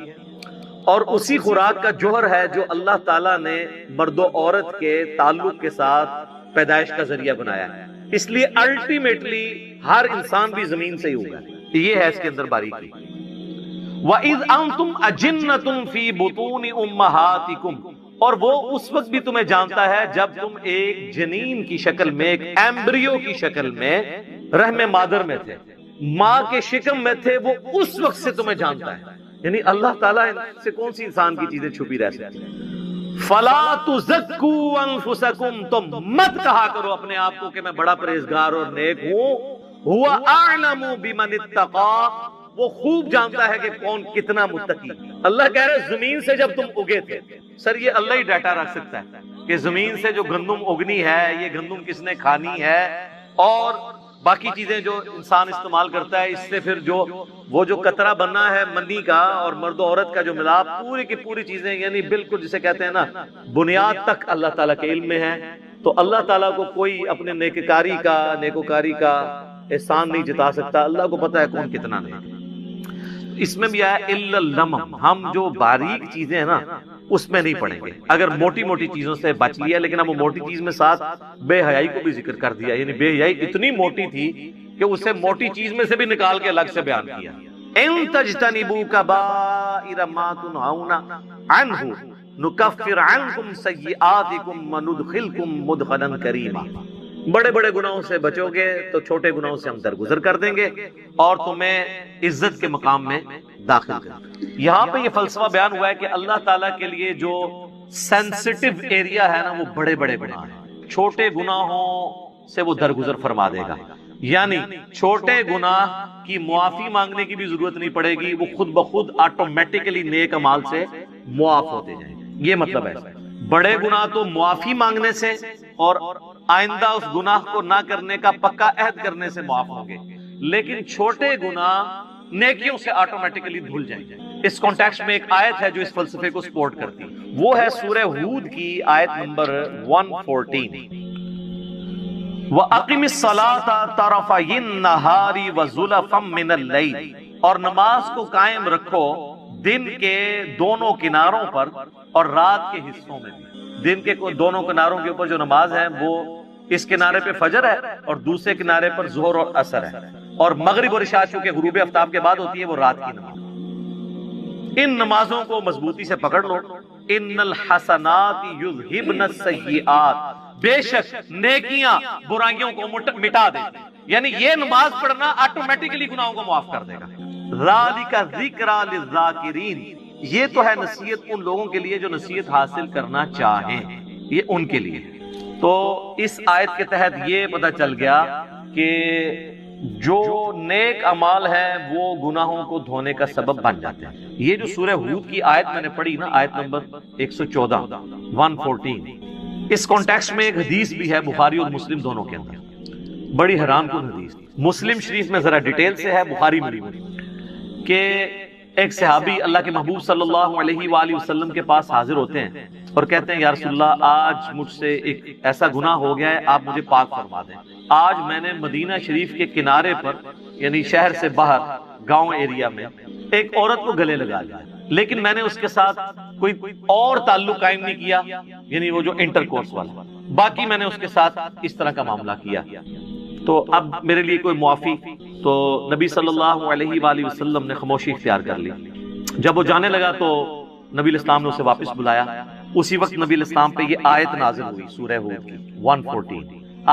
اور اسی خوراک کا جوہر ہے جو اللہ تعالیٰ نے مرد و عورت کے تعلق کے ساتھ پیدائش کا ذریعہ بنایا ہے. اس لیے الٹیمیٹلی ہر انسان بھی زمین سے ہی ہوگا. یہ ہے اس کے اندر باریکی. وَإِذْ أَنْتُمْ أَجِنَّةٌ فِي بُطُونِ أُمَّهَاتِكُمْ، اور وہ اس وقت بھی تمہیں جانتا ہے جب تم ایک جنین کی شکل میں، ایک ایمبریو کی شکل میں رحم مادر میں تھے، ماں کے شکم میں تھے، وہ اس وقت سے تمہیں جانتا ہے. یعنی اللہ تعالیٰ سے کون سی انسان کی چیزیں چھپی رہ سکتی ہیں. فَلَا تُزَكُّوا أَنفُسَكُمْ، تم مت کہا کرو اپنے آپ کو کہ میں بڑا پرہیزگار اور نیک ہوں. هُوَ أَعْلَمُ بِمَنِ اتَّقَىٰ، وہ خوب جانتا ہے کہ کون کتنا متقی. اللہ کہہ رہے زمین سے جب تم اگے تھے، سر یہ اللہ ہی ڈیٹا رکھ سکتا ہے کہ زمین سے جو گندم اگنی ہے، یہ گندم کس نے کھانی ہے، اور باقی چیزیں جو انسان استعمال کرتا ہے، اس سے پھر وہ جو قطرہ بننا ہے منی کا اور مرد و عورت کا جو ملاپ، پوری کی پوری چیزیں، یعنی بالکل جسے کہتے ہیں نا بنیاد تک اللہ تعالیٰ کے علم میں ہے. تو اللہ تعالیٰ کو کوئی اپنے نیکوکاری کا احسان نہیں جتا سکتا. اللہ کو پتا ہے کون کتنا نہیں. اس میں بھی آیا الا اللمم، ہم جو باریک چیزیں ہیں نا اس میں نہیں پڑیں گے. اگر موٹی موٹی چیزوں سے بچ لیا، لیکن اب وہ موٹی چیز میں ساتھ بے حیائی کو بھی ذکر کر دیا. یعنی بے حیائی اتنی موٹی تھی کہ اسے موٹی چیز میں سے بھی نکال کے الگ سے بیان کیا. ان تجتنبوا کبائر ما تنہون عنہ نکفر عنکم سیئاتکم وندخلکم مدخلا کریما. بڑے بڑے گناہوں سے بچو گے تو چھوٹے گناہوں سے ہم درگزر کر دیں گے اور تمہیں عزت کے مقام میں داخل کریں گے. یہاں پہ یہ فلسفہ بیان ہوا ہے کہ اللہ تعالیٰ کے لیے جو سینسٹیو ایریا ہے نا وہ بڑے بڑے گناہ ہیں. چھوٹے گناہوں سے وہ درگزر فرما دے گا. یعنی چھوٹے گناہ کی معافی مانگنے کی بھی ضرورت نہیں پڑے گی، وہ خود بخود آٹومیٹکلی نیک اعمال سے معاف ہوتے جائیں گے. یہ مطلب ہے بڑے گناہ تو معافی مانگنے سے اور آئندہ اس گناہ کو نہ کرنے کا پکا عہد کرنے سے معاف ہوں گے، لیکن چھوٹے گناہ نیکیوں سے آٹومیٹکلی دھل جائیں گے. اس کانٹیکسٹ میں ایک آیت ہے جو اس فلسفے کو سپورٹ کرتی ہے، وہ ہے سورہ ہود کی آیت نمبر 114. وَأَقِمِ الصَّلَاةَ طَرَفَيِ النَّهَارِ وَزُلَفًا مِّنَ اللَّيْلِ، اور نماز کو قائم رکھو دن کے دونوں کناروں پر اور رات کے حصوں میں بھی. دن کے دونوں کناروں کے اوپر جو نماز ہے وہ اس کنارے پہ فجر ہے اور دوسرے کنارے پر ظہر اور عصر ہے، اور مغرب اور عشاء چونکہ غروب آفتاب کے بعد ہوتی ہے وہ رات کی نماز. ان نمازوں کو مضبوطی سے پکڑ لو. ان الحسنات یذہبن السیئات، بے شک نیکیاں برائیوں کو مٹا دے. یعنی یہ نماز پڑھنا آٹومیٹکلی گناہوں کو معاف کر دے گا. ذالک ذکریٰ للذاکرین، یہ تو ہے نصیحت ان لوگوں کے لیے جو نصیحت حاصل کرنا چاہیں، یہ ان کے لیے. تو اس آیت کے تحت یہ پتہ چل گیا کہ جو نیک اعمال ہیں وہ گناہوں کو دھونے کا سبب بن جاتے ہیں. یہ جو سورہ ہود کی آیت میں نے پڑھی نا، آیت نمبر 114 114، اس کانٹیکسٹ میں ایک حدیث بھی ہے بخاری اور مسلم دونوں کے اندر، بڑی حیران کن حدیث. مسلم شریف میں ذرا ڈیٹیل سے ہے، بخاری میں کہ ایک صحابی اللہ کے محبوب صلی اللہ علیہ وآلہ وسلم کے پاس حاضر ہوتے ہیں اور کہتے ہیں یا رسول اللہ آج مجھ سے ایک ایسا گناہ ہو گیا ہے، آپ مجھے پاک فرما دیں. آج میں نے مدینہ شریف کے کنارے پر، یعنی شہر سے باہر گاؤں ایریا میں، ایک عورت کو گلے لگا لیا، لیکن میں نے اس کے ساتھ کوئی اور تعلق قائم نہیں کیا، یعنی وہ جو انٹر کورس والا، باقی میں نے اس کے ساتھ اس طرح کا معاملہ کیا. تو اب میرے لیے کوئی معافی؟ تو نبی صلی اللہ علیہ وآلہ وسلم نے خاموشی اختیار کر لی. جب وہ جانے لگا تو نبی الاسلام نے اسے واپس بلایا. اسی وقت نبی الاسلام پہ یہ آیت نازل ہوئی سورہ ہود کی 114.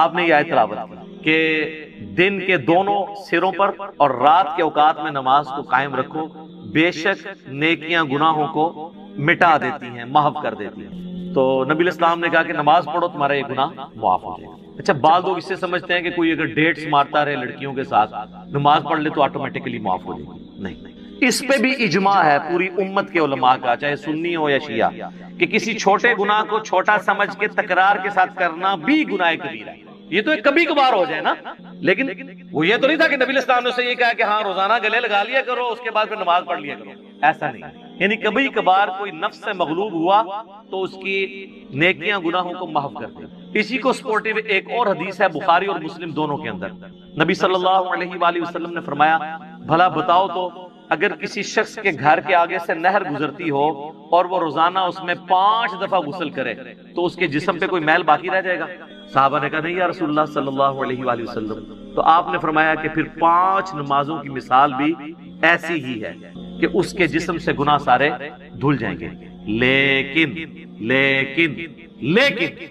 آپ نے یہ آیت تلاوت کی کہ دن کے دونوں سروں پر اور رات کے اوقات میں نماز کو قائم رکھو، بے شک نیکیاں گناہوں کو مٹا دیتی ہیں، محو کر دیتی ہیں. تو نبی الاسلام نے کہا کہ نماز پڑھو تمہارا یہ گناہ معاف ہو جائے گا. اچھا، بعض لوگ اس سے سمجھتے ہیں کہ کوئی اگر ڈیٹس مارتا رہے لڑکیوں کے ساتھ، نماز پڑھ لے تو آٹومیٹکلی معاف ہو جائے گی. نہیں، اس پہ بھی اجماع ہے پوری امت کے علماء کا، چاہے سنی ہو یا شیعہ، کہ کسی چھوٹے گناہ کو چھوٹا سمجھ کے تکرار کے ساتھ کرنا بھی گناہ کبیرہ ہے۔ یہ تو ایک کبھی کبھار ہو جائے نا، لیکن وہ یہ تو نہیں تھا کہ نبی اسلام نے اسے یہ کہا کہ ہاں روزانہ گلے لگا لیا کرو اس کے بعد پھر نماز پڑھ لیا کرو، ایسا نہیں۔ یعنی کبھی کبھار کوئی نفس سے مغلوب ہوا تو اس کی نیکیاں گناہوں کو محو کر دیں۔ اسی کو سپورٹیو ایک اور حدیث ہے بخاری اور مسلم دونوں کے اندر، نبی صلی اللہ علیہ وآلہ وسلم نے فرمایا بھلا بتاؤ تو اگر کسی شخص کے گھر کے آگے سے نہر گزرتی ہو اور وہ روزانہ اس میں 5 دفعہ غسل کرے تو اس کے جسم پہ کوئی میل باقی رہ جائے گا؟ صحابہ نے کہا نہیں یا رسول اللہ صلی اللہ علیہ وآلہ وسلم۔ تو آپ نے فرمایا کہ پھر 5 نمازوں کی مثال بھی ایسی ہی ہے کہ اس کے جسم سے گناہ سارے دھل جائیں گے، لیکن لیکن لیکن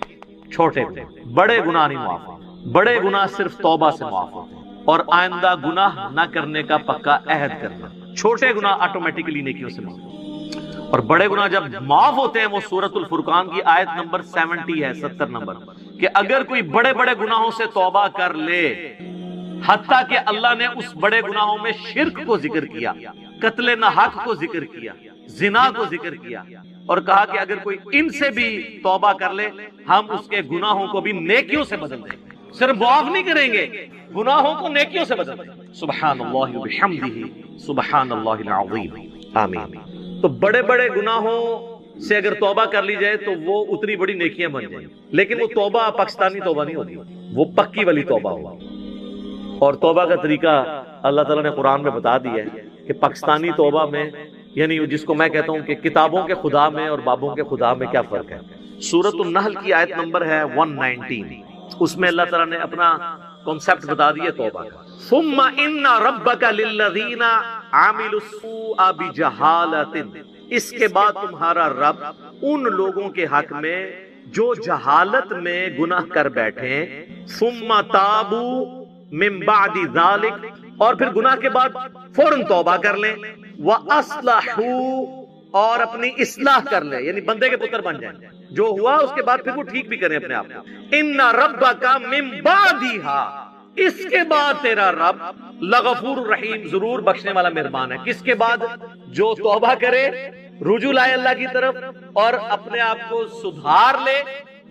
چھوٹے بڑے گناہ نہیں معاف ہوتے، بڑے گناہ صرف توبہ سے معاف ہوتے ہیں اور آئندہ گناہ نہ کرنے کا پکا عہد کرنا۔ چھوٹے گناہ آٹومیٹکلی نیکیوں سے معاف ہوتے ہیں اور بڑے گناہ جب معاف ہوتے ہیں، وہ سورۃ الفرقان کی آیت نمبر 70 ہے، 70 نمبر، کہ اگر کوئی بڑے بڑے گناہوں سے توبہ کر لے، حتیٰ کہ اللہ نے اس بڑے گناہوں میں شرک کو ذکر کیا، قتل نہ حق کو ذکر کیا، زنا کو ذکر کیا، اور کہا کہ اگر کوئی ان سے بھی توبہ کر لے ہم اس کے گناہوں کو بھی نیکیوں سے بدل دیں گے، صرف معاف نہیں کریں گے، گناہوں کو نیکیوں سے بدل دیں گے۔ سبحان اللہ وبحمدہ سبحان اللہ العظیم، آمین۔ تو بڑے بڑے گناہوں سے اگر توبہ کر لی جائے تو وہ اتنی بڑی نیکیاں بن جائیں، لیکن وہ توبہ پاکستانی توبہ نہیں ہوتی، وہ پکی والی توبہ ہوا۔ اور توبہ کا طریقہ اللہ تعالیٰ نے قرآن میں بتا دیا ہے کہ پاکستانی توبہ میں، یعنی جس کو میں کہتا ہوں کہ کتابوں کے خدا میں اور بابوں کے خدا میں کیا فرق ہے۔ سورۃ النحل کی آیت نمبر ہے 119، اس میں اللہ تعالیٰ نے اپنا کنسپٹ بتا دیا توبہ کا۔ ثم ان ربک للذین عملوا السوء بجہالۃ، اس کے بعد تمہارا رب ان لوگوں کے حق میں جو جہالت میں گناہ کر بیٹھے، ثم تابوا من بعد ذلک، اور پھر گناہ کے بعد فوراً توبہ کر لیں، وَأَصْلَحُوا، اور اپنی اصلاح کر لیں، یعنی بندے کے پتر بن جائیں، جو ہوا اس کے بعد پھر وہ ٹھیک بھی کریں اپنے آپ کو۔ إِنَّ رَبَّكَ مِن بَعْدِهَا، اس کے بعد تیرا رب لغفور الرحیم، ضرور بخشنے والا مہربان ہے۔ کس کے بعد؟ جو توبہ کرے، رجوع لائے اللہ کی طرف اور اپنے آپ کو سدھار لے،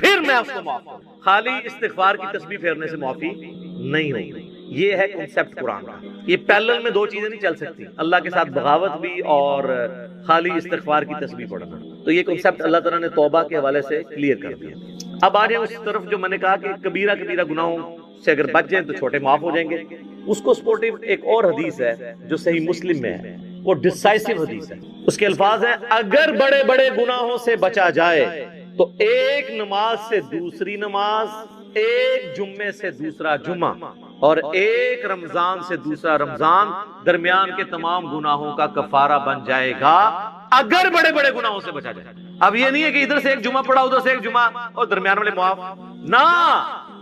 پھر میں اس کو معاف کروں۔ خالی استغفار کی تسبیح پھیرنے سے معافی نہیں ہوگی۔ یہ ہے کنسپٹ قرآن کا۔ یہ پیرلل میں دو چیزیں نہیں چل سکتی، اللہ کے ساتھ بغاوت بھی اور خالی استغفار کی تسبیح پڑھنا۔ تو یہ کنسپٹ اللہ تعالیٰ نے توبہ کے حوالے سے کلیئر کر دیا۔ اب آ جائیں اس طرف جو میں نے کہا کہ کبیرہ کبیرہ گناہوں سے اگر بچ جائیں تو چھوٹے معاف ہو جائیں گے۔ اس کو سپورٹیو ایک اور حدیث ہے جو صحیح مسلم میں ہے، وہ ڈسائسو حدیث ہے۔ اس کے الفاظ ہیں اگر بڑے بڑے گناہوں سے بچا جائے تو ایک نماز سے دوسری نماز، ایک جمعے سے دوسرا جمعہ، اور ایک رمضان سے دوسرا رمضان درمیان کے تمام گناہوں کا کفارہ بن جائے گا، اگر بڑے بڑے گناہوں سے بچا جائے۔ اب یہ نہیں ہے کہ ادھر سے ایک جمعہ پڑا ادھر سے ایک جمعہ اور درمیان والے معاف، نہ،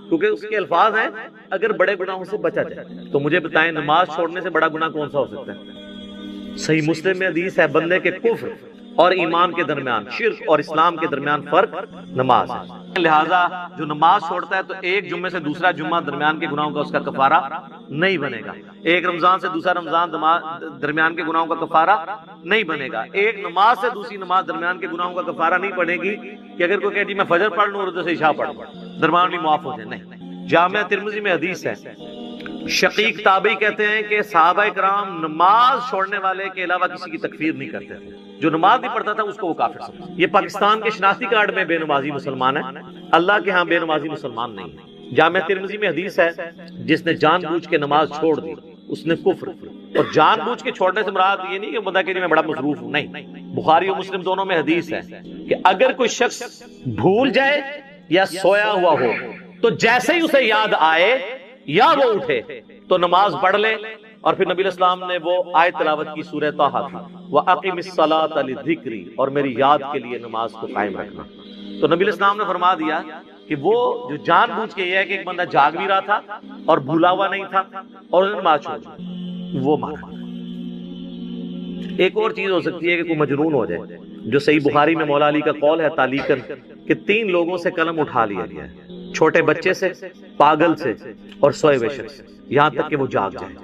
کیونکہ اس کے الفاظ ہیں اگر بڑے گناہوں سے بچا جائے۔ تو مجھے بتائیں نماز چھوڑنے سے بڑا گناہ کون سا ہو سکتا ہے؟ صحیح مسلم میں حدیث ہے بندے کے کفر اور ایمان کے درمیان، شرک اور اسلام کے درمیان فرق نماز ہے، لہٰذا جو نماز چھوڑتا ہے تو ایک جمعے سے دوسرا جمعہ درمیان کے گناہوں کا اس کا کفارہ نہیں بنے گا، ایک رمضان سے دوسرا رمضان درمیان کے گناہوں کا کفارہ نہیں بنے گا، ایک نماز سے دوسری نماز درمیان کے گناہوں کا کفارہ نہیں بنے گی کہ اگر کوئی کہے جی میں فجر پڑھ لوں اور ادھر سے عشاء پڑھ لوں درمیان بھی معاف ہو جائے، نہیں۔ جامعہ ترمذی میں حدیث ہے، شقیق تابعی کہتے ہیں کہ صحابہ کرام نماز چھوڑنے والے کے علاوہ کسی کی تکفیر نہیں کرتے تھے، جو نماز نہیں پڑھتا تھا اس کو وہ کافر سمجھتے۔ یہ پاکستان کے شناختی کارڈ میں بے نمازی مسلمان ہے، اللہ کے ہاں بے نمازی مسلمان نہیں ہے۔ جامعہ ترمذی میں حدیث ہے جس نے جان بوجھ کے نماز چھوڑ دی اس نے کفر، اور جان بوجھ کے چھوڑنے سے مراد یہ نہیں کہ بندہ کہ میں بڑا مصروف ہوں، نہیں۔ بخاری اور مسلم دونوں میں حدیث ہے کہ اگر کوئی شخص بھول جائے یا سویا ہوا ہو تو جیسے ہی اسے یاد آئے یا وہ اٹھے تو نماز پڑھ لے، اور پھر نبی اسلام نے وہ آیت تلاوت کی سورہ طٰہٰ کی، وَأَقِمِ الصَّلَاةَ لِذِكْرِي، اور میری یاد کے لیے نماز کو قائم رکھنا۔ تو نبی اسلام نے فرما دیا کہ وہ جو جان بوجھ کے یہ ہے کہ ایک بندہ جاگ بھی رہا تھا اور بھولا ہوا نہیں تھا اور اس نے نماز چھوڑ دی، وہ مارا۔ ایک اور چیز ہو سکتی ہے کہ کوئی مجنون ہو جائے، جو صحیح بخاری میں مولا علی کا قول ہے تعلیقاً کہ 3 لوگوں سے قلم اٹھا لیا گیا ہے، چھوٹے بچے سے، پاگل سے اور سوئے ہوئے شخص سے، یہاں تک کہ وہ جاگ جائے۔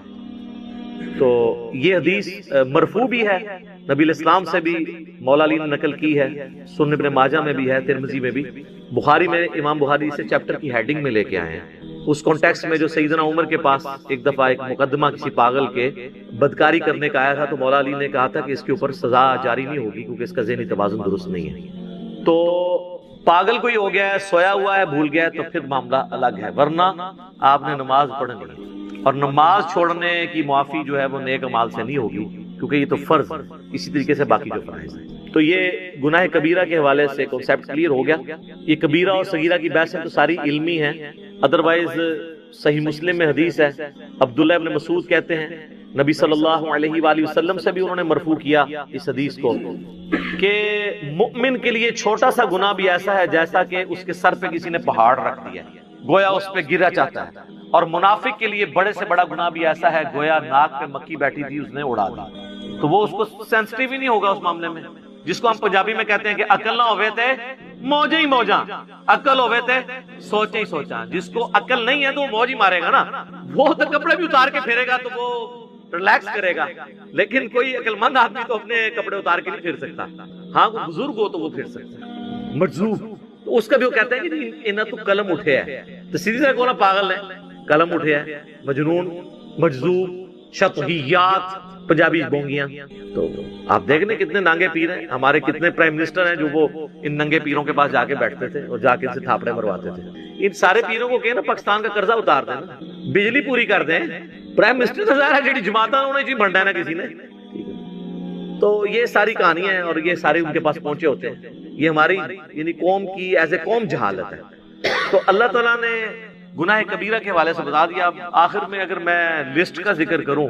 تو یہ حدیث مرفوع بھی ہے، نبی علیہ السلام سے بھی مولا علی نے نقل کی ہے، سنن ابن ماجہ میں بھی ہے، ترمذی میں بھی، بخاری میں امام بخاری سے چیپٹر کی ہیڈنگ میں لے کے آئے ہیں۔ اس کانٹیکس میں جو سیدنا عمر کے پاس ایک دفعہ ایک مقدمہ کسی پاگل کے بدکاری کرنے کا آیا تھا، تو مولا علی نے کہا تھا کہ اس کے اوپر سزا جاری نہیں ہوگی کیونکہ اس کا ذہنی توازن درست نہیں ہے۔ تو پاگل کوئی ہو گیا ہے، سویا ہوا ہے، بھول گیا ہے، تو پھر معاملہ الگ ہے، ورنہ آپ نے نماز پڑھنی ہے، اور نماز چھوڑنے کی معافی جو ہے وہ نیک اعمال سے نہیں ہوگی کیونکہ یہ تو فرض ہے، اسی طریقے سے باقی جو فرائض ہیں۔ تو یہ گناہ کبیرہ کے حوالے سے کنسیپٹ کلیئر ہو گیا۔ یہ کبیرہ اور صغیرہ کی بحثیں تو ساری علمی ہیں، ادروائز صحیح مسلم میں حدیث ہے، عبداللہ ابن مسعود کہتے ہیں نبی صلی اللہ علیہ وآلہ وسلم سے بھی انہوں نے مرفوع کیا اس حدیث کو کہ مؤمن کے لیے چھوٹا سا گناہ بھی ایسا ہے جیسا کہ اس کے سر پہ کسی نے پہاڑ رکھ دیا، گویا اس پہ گرا چاہتا ہے، اور منافق کے لیے بڑے سے بڑا گناہ بھی ایسا ہے گویا ناک پہ مکھی بیٹھی تھی اس نے اڑا دی، تو وہ اس کو سینسٹیو ہی نہیں ہوگا اس معاملے میں، جس کو ہم پنجابی میں کہتے ہیں کہ عقل نہ ہوئے تھے موجیں ہی موجاں، عقل ہوئے تھے سوچیں ہی سوچاں۔ جس کو عقل نہیں ہے تو وہ موج ہی مارے گا نا، وہ تو کپڑے بھی اتار کے پھیرے گا تو وہ ریلیکس کرے گا، لیکن کوئی عقل مند آدمی تو اپنے کپڑے اتار کے نہیں پھر سکتا، ہاں کوئی بزرگ ہو تو وہ پھر سکتا ہے۔ مجذوب تو اس کا بھی وہ کہتے ہیں کہ انہاں تو قلم اٹھے ہے، تو سیدھی طرح کونا پاگل ہے، قلم اٹھے ہے، مجنون، مجذوب، شطحیات، پنجابی بونگیاں۔ تو آپ دیکھ لیں کتنے ننگے پیر ہیں، ہمارے کتنے پرائم منسٹر ہیں جو وہ ان ننگے پیروں کے پاس جا کے بیٹھتے تھے اور جا کے ان سے تھاپڑے مرواتے تھے۔ ان سارے پیروں کو کہنا پاکستان کا قرضہ اتار دیں نا، بجلی پوری کر دیں، پرائم منسٹر تو ظاہر ہے جڑی جماعتاں انہوں نے جی بننا ہے نا کسی نے۔ تو یہ ساری کہانیاں ہیں اور یہ سارے ان کے پاس پہنچے ہوتے ہیں، یہ ہماری یعنی قوم کی ایز اے قوم جہالت ہے۔ تو اللہ تعالیٰ نے گناہ کبیرہ کے حوالے سے بتا دیا۔ اب آخر میں اگر میں لسٹ کا ذکر کروں،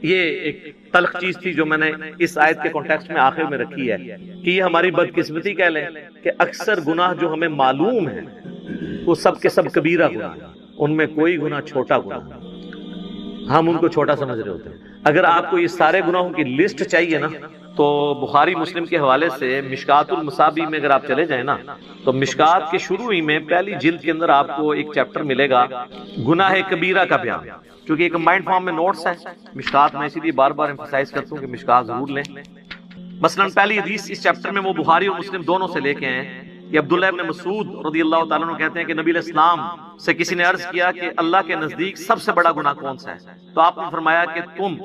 یہ ایک تلخ چیز تھی جو میں نے اس آیت کے کانٹیکسٹ میں آخر میں رکھی ہے کہ یہ ہماری بدقسمتی کہہ لیں کہ اکثر گناہ جو ہمیں معلوم ہے وہ سب کے سب کبیرہ گناہ ہیں، ان میں کوئی گناہ چھوٹا گناہ ہے، ہم ان کو چھوٹا سمجھ رہے ہوتے ہیں۔ اگر آپ کو یہ سارے گناہوں کی لسٹ چاہیے نا تو بخاری مسلم کے حوالے سے مشکات المصابیح میں اگر آپ چلے جائیں نا تو مشکات کے شروع ہی میں پہلی جلد کے اندر آپ کو ایک چیپٹر ملے گا گناہ کبیرہ کا بیان، کیونکہ ایک کمبائنڈ فارم میں نوٹس ہیں مشکات میں، اسی لیے بار بار ایمفسائز کرتا ہوں کہ مشکات ضرور لیں۔ مثلا پہلی حدیث اس چیپٹر میں وہ بخاری اور مسلم دونوں سے لے کے ہیں کہ عبداللہ ابن مسعود رضی اللہ تعالیٰ عنہ کہتے ہیں کہ نبی علیہ السلام سے کسی نے عرض کیا کہ اللہ کے نزدیک سب سے بڑا گناہ کون سا ہے؟ تو آپ نے فرمایا کہ تم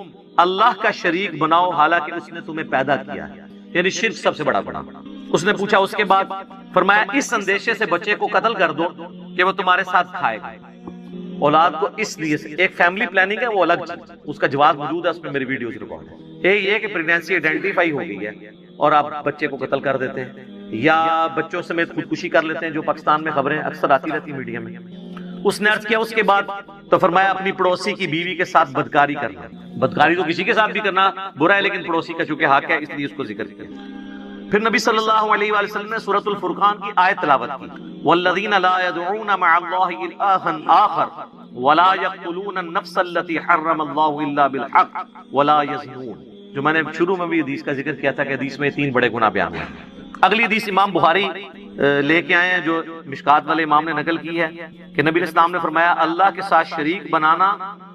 اللہ کا شریک بناؤ حالانکہ اس نے تمہیں پیدا کیا ہے، یعنی شرک سب سے بڑا گناہ۔ اس نے پوچھا اس کے بعد، فرمایا اس اندیشے سے بچے کو قتل کر دو کہ وہ تمہارے ساتھ کھائے گا۔ اولاد کو اس لیے سے ایک فیملی پلاننگ ہے وہ الگ چیز، اس کا جواز موجود ہے، اس میں میری ویڈیوز ریکارڈ ہے۔ یہ کہ پریگنینسی آئیڈینٹیفائی ہو گئی ہے اور آپ بچے کو قتل کر دیتے ہیں یا بچوں سمیت خودکشی کر لیتے ہیں، جو پاکستان میں خبریں اکثر آتی رہتی میڈیا میں۔ اس نے عرض کیا اس کے بعد تو فرمایا اپنی پڑوسی کی بیوی کے ساتھ بدکاری کرنا۔ بدکاری تو کسی کے ساتھ بھی کرنا برا ہے، لیکن پڑوسی کا چونکہ حق ہے اس لیے اس کو ذکر کیا۔ پھر نبی صلی اللہ علیہ وآلہ وسلم نے سورۃ الفرقان کی آیت تلاوت کی، والذین لا يدعون مع اللہ الہا آخر ولا يقتلون النفس التي حرم اللہ الا بالحق ولا يزنون، جو میں نے شروع میں بھی حدیث کا ذکر کیا تھا کہ حدیث میں 3 بڑے گناہ بیان ہیں۔ اگلی حدیث امام بخاری لے کے آئے ہیں جو مشکات والے امام نے نقل کی ہے کہ نبی علیہ السلام نے فرمایا اللہ کے ساتھ شریک بنانا،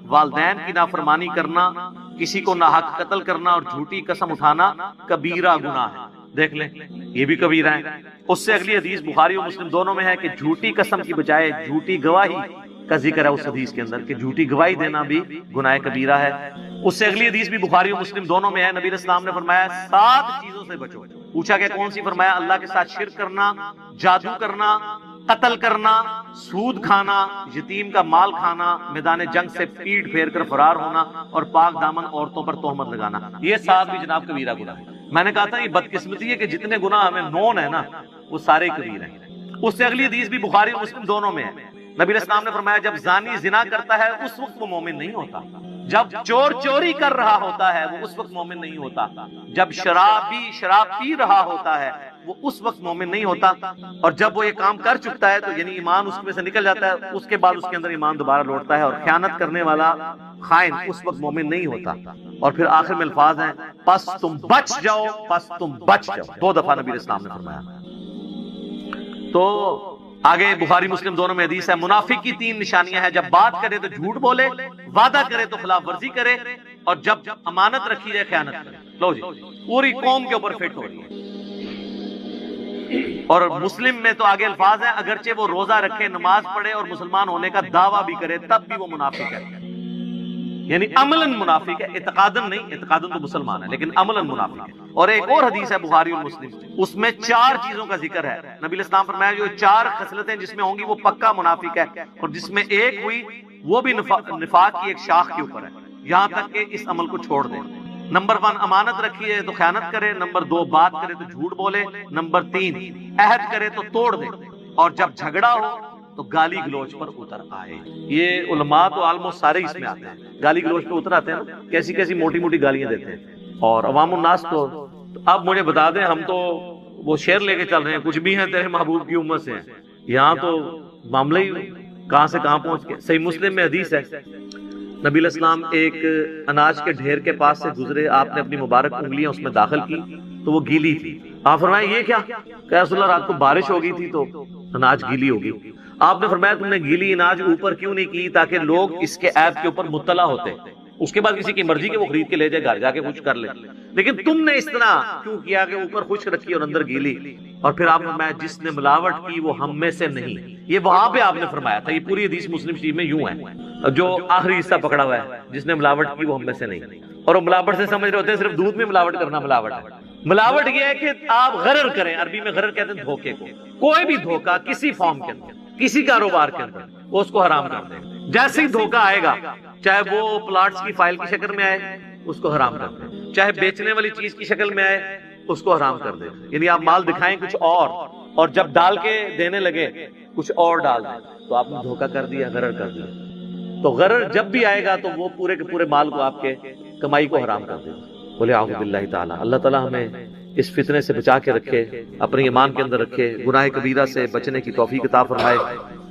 والدین کی نافرمانی کرنا، کسی کو ناحق قتل کرنا اور جھوٹی قسم اٹھانا کبیرہ گناہ ہے۔ دیکھ لیں یہ بھی کبیرہ ہے۔ اس سے اگلی حدیث بخاری اور مسلم دونوں میں ہے کہ جھوٹی قسم کی بجائے جھوٹی گواہی کا ذکر ہے اس حدیث کے اندر کہ جھوٹی گواہی دینا بھی گناہ کبیرہ ہے۔ اس سے اگلی حدیث بھی بخاری اور مسلم دونوں میں ہے، نبی علیہ السلام نے فرمایا 7 چیزوں سے بچو۔ پوچھا کہ کون سی؟ فرمایا اللہ کے ساتھ شرک کرنا، جادو کرنا، قتل کرنا، سود کھانا، یتیم کا مال کھانا، میدان جنگ سے پیٹ پھیر کر فرار ہونا اور پاک دامن عورتوں پر تہمت لگانا۔ یہ 7 بھی جناب کبیرہ گناہ ہے۔ میں نے کہا تھا یہ بدقسمتی ہے کہ جتنے گناہ ہمیں نون ہے نا وہ سارے کبیرہ ہیں۔ اس سے اگلی حدیث بھی بخاری اور مسلم دونوں میں ہے، نبی علیہ السلام نے فرمایا جب زانی زنا کرتا ہے اس وقت وہ مومن نہیں ہوتا، جب چور چوری کر رہا ہوتا ہے وہ اس وقت مومن نہیں ہوتا، جب شرابی شراب پی رہا ہوتا ہے وہ اس وقت مومن نہیں ہوتا، اور جب وہ یہ کام کر چکتا ہے تو یعنی ایمان اس میں سے نکل جاتا ہے، اس کے بعد اس کے اندر ایمان دوبارہ لوٹتا ہے، اور خیانت کرنے والا خائن اس وقت مومن نہیں ہوتا۔ اور پھر آخر میں الفاظ ہیں پس تم بچ جاؤ، پس تم بچ جاؤ، 2 دفعہ نبی علیہ السلام نے فرمایا۔ تو آگے بخاری مسلم دونوں میں حدیث ہے منافق کی 3 نشانیاں ہیں، جب بات کرے تو جھوٹ بولے، وعدہ کرے تو خلاف ورزی کرے، اور جب امانت رکھی جائے خیانت کرے. لو جی پوری قوم کے اوپر فٹ ہو رہی ہے. اور مسلم میں تو آگے الفاظ ہیں اگرچہ وہ روزہ رکھے نماز پڑھے اور مسلمان ہونے کا دعویٰ بھی کرے تب بھی وہ منافق ہے. یعنی عملاً منافق ہے، اعتقاداً نہیں، اعتقاداً تو مسلمان ہے لیکن عملاً منافق ہے. اور ایک اور حدیث ہے بخاری اور مسلم، اس میں 4 چیزوں کا ذکر ہے. نبی علیہ السلام فرمایا جو 4 خصلتیں جس میں ہوں گی وہ پکا منافق ہے، اور جس میں ایک ہوئی وہ بھی نفاق کی ایک شاخ کے اوپر ہے، یہاں تک کہ اس عمل کو چھوڑ دے. نمبر 1 امانت رکھی ہے تو خیانت کرے. نمبر 2 بات کرے تو جھوٹ بولے. نمبر 3 عہد کرے تو توڑ دے. اور جب جھگڑا ہو تو گالی گلوچ پر اتر آئے. یہ علماء تو آلموسٹ سارے اس میں آتے ہیں، گالی گلوچ پہ اتر آتے ہیں نا، کیسی کیسی موٹی موٹی گالیاں دیتے ہیں. اور عوام الناس تو اب مجھے بتا دیں، ہم تو وہ شعر لے کے چل رہے ہیں کچھ بھی ہیں تیرے محبوب کی امت سے ہیں. یہاں تو معاملہ ہی کہاں سے کہاں پہنچ گئے. صحیح مسلم میں حدیث ہے، نبی علیہ السلام ایک اناج کے ڈھیر کے پاس سے گزرے، آپ نے اپنی مبارک انگلیاں اس میں داخل کی تو وہ گیلی تھی. آپ فرمایا یہ کیا؟ کہ رسول اللہ رات کو بارش ہو گئی تھی تو اناج گیلی ہوگی. آپ نے فرمایا تم نے گیلی اناج اوپر کیوں نہیں کی؟ تاکہ لوگ اس کے عیب کے اوپر مطلع ہوتے، اس کے بعد کسی کی مرضی کہ وہ خرید کے لے جائے گھر جا کے کچھ کر لے. لیکن تم نے اس طرح کیوں کیا کہ اوپر خشک رکھی اور اندر گیلی؟ اور پھر آپ نے فرمایا جس نے ملاوٹ کی وہ ہم میں سے نہیں. یہ وہاں پہ آپ نے فرمایا تھا. یہ پوری حدیث مسلم شریف میں یوں ہے، جو آخری حصہ پکڑا ہوا ہے جس نے ملاوٹ کی وہ ہم میں سے نہیں. اور وہ ملاوٹ سے سمجھ رہے ہوتے ہیں صرف دودھ میں ملاوٹ کرنا ملاوٹ ہے. ملاوٹ یہ ہے کہ آپ غرر کریں، عربی میں غرر کہتے ہیں دھوکے کو. کوئی بھی دھوکا کسی فارم کے اندر، کسی کاروبار کے اندر، وہ اس کو حرام کر دیں. جیسے ہی دھوکا آئے گا، چاہے وہ پلاٹس کی فائل کی شکل میں آئے اس کو حرام کر دیں، چاہے بیچنے والی چیز کی شکل میں آئے اس کو حرام کر دیں. یعنی آپ مال دکھائیں کچھ اور جب ڈال کے دینے لگے کچھ اور ڈال دیں تو آپ نے دھوکا کر دیا، غرر کر دیا. تو غرر جب بھی آئے گا تو وہ پورے کے پورے مال کو آپ کے کمائی کو حرام کر دے. بولے اعوذ باللہ تعالی. اللہ تعالی ہمیں اس فتنے سے بچا کے رکھے، اپنے ایمان کے اندر رکھے، گناہ کبیرہ سے بچنے کی توفیق عطا فرمائے،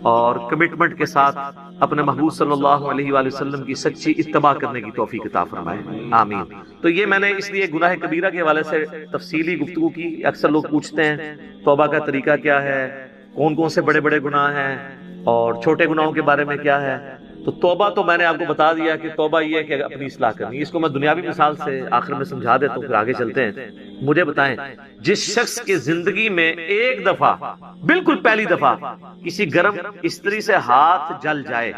اور کمٹمنٹ کے ساتھ اپنے محبوب صلی اللہ علیہ وآلہ وسلم کی سچی اتباع کرنے کی توفیق عطا فرمائے. آمین. تو یہ میں نے اس لیے گناہ کبیرہ کے حوالے سے تفصیلی گفتگو کی. اکثر لوگ پوچھتے ہیں توبہ کا طریقہ کیا ہے، کون کون سے بڑے بڑے گناہ ہیں، اور چھوٹے گناہوں کے بارے میں کیا ہے. تو توبہ تو میں نے آپ کو بتا دیا کہ توبہ یہ ہے کہ اپنی اصلاح کرنی. اس کو میں دنیاوی مثال سے آخر میں سمجھا دیتا ہوں، پھر آگے چلتے ہیں. مجھے بتائیں جس شخص کی زندگی میں ایک دفعہ، بالکل پہلی دفعہ کسی گرم استری سے ہاتھ جل جائے،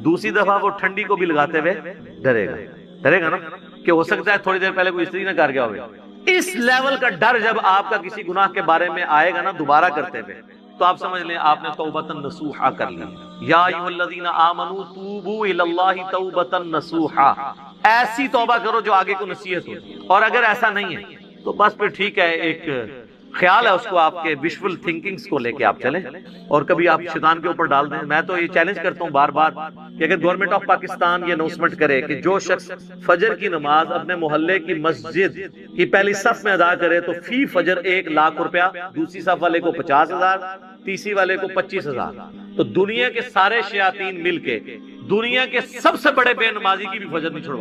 دوسری دفعہ وہ ٹھنڈی کو بھی لگاتے ہوئے ڈرے گا نا کہ ہو سکتا ہے تھوڑی دیر پہلے کوئی استری نہ کر گیا ہوگا. اس لیول کا ڈر جب آپ کا کسی گناہ کے بارے میں آئے گا نا دوبارہ کرتے ہوئے، تو آپ سمجھ لیں آپ نے توبۃ نصوحا کر لی. یا ایھا الذین آمنوا توبوا الی اللہ توبۃ نصوحا. ایسی توبہ کرو جو آگے کو نصیحت ہو. اور اگر ایسا نہیں ہے تو بس پھر ٹھیک ہے، ایک خیال ہے اس کو آپ کے ویژول تھنکنگز کو لے کے آپ چلیں، اور کبھی آپ شیطان کے اوپر ڈال دیں. میں تو یہ چیلنج کرتا ہوں بار بار کہ اگر گورنمنٹ آف پاکستان یہ اناؤنسمنٹ کرے کہ جو شخص فجر کی نماز اپنے محلے کی مسجد کی پہلی صف میں ادا کرے تو فی فجر 1,00,000 روپیہ، دوسری صف والے کو 50,000، تیسری والے کو 25,000. تو دنیا کے سارے شیاطین مل کے دنیا کے سب سے بڑے بے نمازی کی بھی فجر نہیں چھڑوا